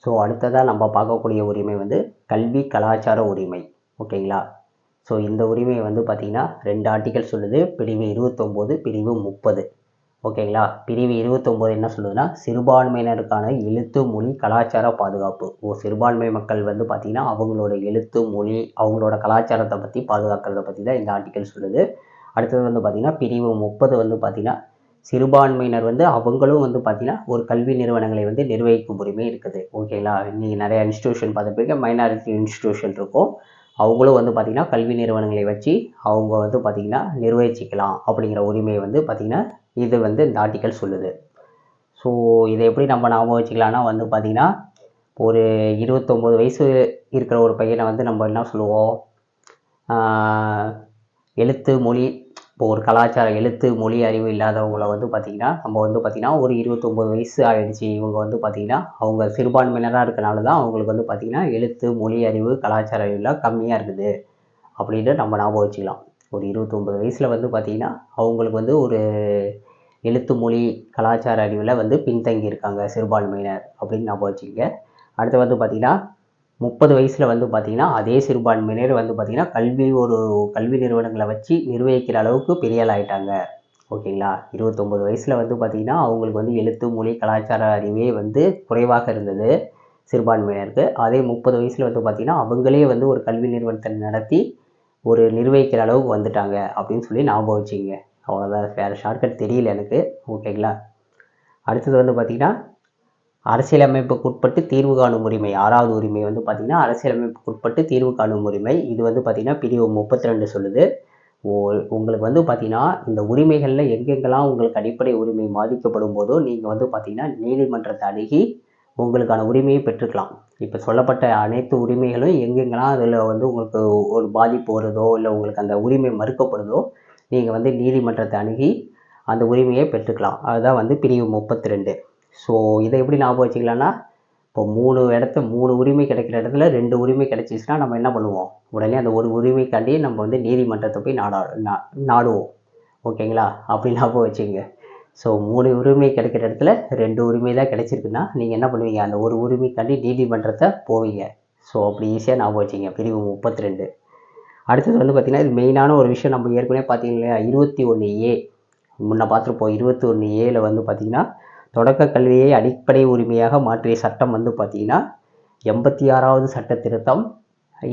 So அடுத்ததாக நம்ம பார்க்கக்கூடிய உரிமை வந்து கல்வி கலாச்சார உரிமை. ஓகேங்களா? ஸோ இந்த உரிமையை வந்து பார்த்திங்கன்னா 2 ஆர்டிக்கல் சொல்லுது. பிரிவு 29, பிரிவு 30. ஓகேங்களா? பிரிவு 29 என்ன சொல்லுதுன்னா, சிறுபான்மையினருக்கான எழுத்து, மொழி, கலாச்சார பாதுகாப்பு. சிறுபான்மை மக்கள் வந்து பார்த்திங்கன்னா அவங்களோட எழுத்து, மொழி, அவங்களோட கலாச்சாரத்தை பற்றி பாதுகாக்கிறத பற்றி தான் இந்த ஆர்டிக்கல் சொல்லுது. அடுத்தது வந்து பார்த்திங்கன்னா பிரிவு 30 வந்து பார்த்திங்கன்னா, சிறுபான்மையினர் வந்து அவங்களும் வந்து பார்த்திங்கன்னா ஒரு கல்வி நிறுவனங்களை வந்து நிர்வகிக்கும் உரிமை இருக்குது. ஓகேங்களா? நீங்கள் நிறையா இன்ஸ்டியூஷன் பார்த்துருப்பீங்க. மைனாரிட்டி இன்ஸ்டியூஷன் இருக்கும். அவங்களும் வந்து பார்த்திங்கன்னா கல்வி நிறுவனங்களை வச்சு அவங்க வந்து பார்த்திங்கன்னா நிர்வகிச்சிக்கலாம் அப்படிங்கிற உரிமையை வந்து பார்த்திங்கன்னா இது வந்து இந்த ஆர்டிக்கல் சொல்லுது. ஸோ இதை எப்படி நம்ம ஞாபகம் வச்சுக்கலாம்னா வந்து பார்த்திங்கன்னா, ஒரு 29 வயசு இருக்கிற ஒரு பையனை வந்து நம்ம என்ன சொல்லுவோம், எழுத்து, மொழி, இப்போ ஒரு கலாச்சார எழுத்து, மொழி அறிவு இல்லாதவங்கள வந்து பார்த்திங்கன்னா நம்ம வந்து பார்த்திங்கன்னா ஒரு 29 வயசு ஆகிடுச்சு, இவங்க வந்து பார்த்திங்கன்னா அவங்க சிறுபான்மையினராக இருக்கனால தான் அவங்களுக்கு வந்து பார்த்திங்கன்னா எழுத்து, மொழி அறிவு, கலாச்சார அறிவுலாம் கம்மியாக இருக்குது அப்படின்னு நம்ம ஞாபகம் வச்சுக்கலாம். ஒரு 29 வயசில் வந்து பார்த்திங்கன்னா அவங்களுக்கு வந்து ஒரு எழுத்து, மொழி, கலாச்சார அறிவில் வந்து பின்தங்கி இருக்காங்க சிறுபான்மையினர் அப்படின்னு ஞாபகம் வச்சுக்கங்க. அடுத்து வந்து பார்த்திங்கன்னா 30 வயசில் வந்து பார்த்திங்கன்னா அதே சிறுபான்மையினர் வந்து பார்த்திங்கன்னா கல்வி நிறுவனங்களை வச்சு நிர்வகிக்கிற அளவுக்கு பெரிய ஆள் ஆகிட்டாங்க. ஓகேங்களா? 29 வயசில் வந்து பார்த்திங்கன்னா அவங்களுக்கு வந்து எழுத்து, மொழி, கலாச்சார அறிவே வந்து குறைவாக இருந்தது சிறுபான்மையினருக்கு. அதே 30 வயசில் வந்து பார்த்திங்கன்னா அவங்களே வந்து ஒரு கல்வி நிறுவனத்தை நடத்தி ஒரு நிர்வகிக்கிற அளவுக்கு வந்துட்டாங்க அப்படின்னு சொல்லி ஞாபகம் வச்சுக்கங்க. அவ்வளோதான். வேறு ஷார்ட்கட் தெரியல எனக்கு. ஓகேங்களா? அடுத்தது வந்து பார்த்திங்கன்னா அரசியலமைப்புக்கு உட்பட்டு தீர்வு காணும் உரிமை. 6வது உரிமை வந்து பார்த்திங்கன்னா அரசியலமைப்புக்கு உட்பட்டு தீர்வு காணும் உரிமை. இது வந்து பார்த்திங்கன்னா பிரிவு 32 சொல்லுது. உங்களுக்கு வந்து பார்த்திங்கன்னா இந்த உரிமைகளில் எங்கெங்கெல்லாம் உங்களுக்கு அடிப்படை உரிமை பாதிக்கப்படும் போதோ நீங்கள் வந்து பார்த்திங்கன்னா நீதிமன்றத்தை அணுகி உங்களுக்கான உரிமையை பெற்றுக்கலாம். இப்போ சொல்லப்பட்ட அனைத்து உரிமைகளும் எங்கெங்கெல்லாம் அதில் வந்து உங்களுக்கு ஒரு பாதிப்பு வருதோ இல்லை உங்களுக்கு அந்த உரிமை மறுக்கப்படுதோ நீங்கள் வந்து நீதிமன்றத்தை அணுகி அந்த உரிமையை பெற்றுக்கலாம். அதுதான் வந்து பிரிவு 32. ஸோ இதை எப்படி ஞாபகம் வச்சுக்கலாம்னா, இப்போ 3 உரிமை கிடைக்கிற இடத்துல 2 உரிமை கிடைச்சிச்சுன்னா நம்ம என்ன பண்ணுவோம், உடனே அந்த ஒரு உரிமைக்காண்டி நம்ம வந்து நீதிமன்றத்தை போய் நாடுவோம். ஓகேங்களா? அப்படி ஞாபகம் வச்சுக்கங்க. ஸோ 3 உரிமை கிடைக்கிற இடத்துல 2 உரிமை தான் கிடைச்சிருக்குன்னா நீங்கள் என்ன பண்ணுவீங்க, அந்த ஒரு உரிமைக்காண்டி நீதிமன்றத்தை போவீங்க. ஸோ அப்படி ஈஸியாக ஞாபகம் வச்சுங்க பிரிவு 32. அடுத்தது வந்து பார்த்திங்கன்னா இது மெயினான ஒரு விஷயம். நம்ம ஏற்கனவே பார்த்தீங்க இல்லையா, 21A முன்ன பார்த்துருப்போம். 21Aல வந்து பார்த்திங்கன்னா தொடக்க கல்வியை அடிப்படை உரிமையாக மாற்றிய சட்டம் வந்து பார்த்திங்கன்னா 86வது சட்ட திருத்தம்,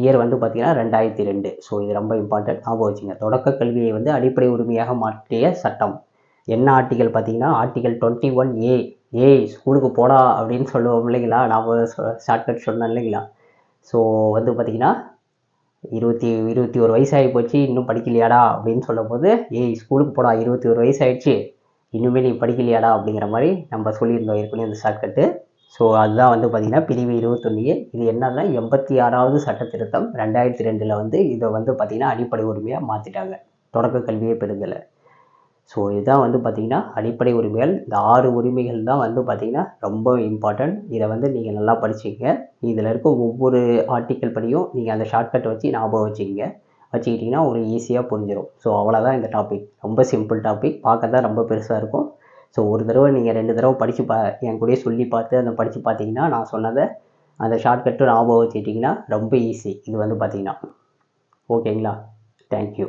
இயர் வந்து பார்த்திங்கன்னா 2002. ஸோ இது ரொம்ப இம்பார்ட்டன்ட், ஞாபகம் வச்சுங்க. தொடக்க கல்வியை வந்து அடிப்படை உரிமையாக மாற்றிய சட்டம். என்ன ஆர்டிக்கல் பார்த்தீங்கன்னா ஆர்டிக்கல் 21A. ஸ்கூலுக்கு போடா அப்படின்னு சொல்லுவோம் இல்லைங்களா, நான் ஷார்ட்கட் சொன்னேன் இல்லைங்களா. ஸோ வந்து பார்த்திங்கன்னா 21 வயசாகி போச்சு இன்னும் படிக்கலையாடா அப்படின்னு சொல்லும் போது, ஸ்கூலுக்கு போடா 21 வயசாகிடுச்சு இன்னுமே நீ படிக்கலையாடா அப்படிங்கிற மாதிரி நம்ம சொல்லியிருந்தோம் ஏற்கனவே அந்த ஷார்ட்கட்டு. ஸோ அதுதான் வந்து பார்த்திங்கன்னா பிரிவு 21A. இது என்னன்னா 86வது சட்ட திருத்தம் 2002 வந்து இதை வந்து பார்த்திங்கன்னா அடிப்படை உரிமையாக மாற்றிட்டாங்க தொடக்க கல்வியை பெறுதலை. ஸோ இதுதான் வந்து பார்த்திங்கன்னா அடிப்படை உரிமைகள். இந்த 6 உரிமைகள் தான் வந்து பார்த்திங்கன்னா ரொம்ப இம்பார்ட்டன்ட். இதை வந்து நீங்கள் நல்லா படிச்சுக்கங்க. இதில் இருக்க ஒவ்வொரு ஆர்டிக்கல் படியும் நீங்கள் அந்த ஷார்ட்கட்டை வச்சு ஞாபகம் வச்சுக்கிட்டிங்கன்னா உங்களுக்கு ஈஸியாக புரிஞ்சிடும். ஸோ அவ்வளோதான் இந்த டாபிக். ரொம்ப சிம்பிள் டாபிக், பார்க்க தான் ரொம்ப பெருசாக இருக்கும். ஸோ ஒரு தடவை நீங்கள் 2 தடவை படித்து என் கூடயே சொல்லி பார்த்து அதை படித்து பார்த்தீங்கன்னா நான் சொன்னதை அந்த ஷார்ட்கட்டு ஞாபகம் வச்சுக்கிட்டிங்கன்னா ரொம்ப ஈஸி இது வந்து பார்த்திங்கன்னா. ஓகேங்களா? தேங்க்யூ.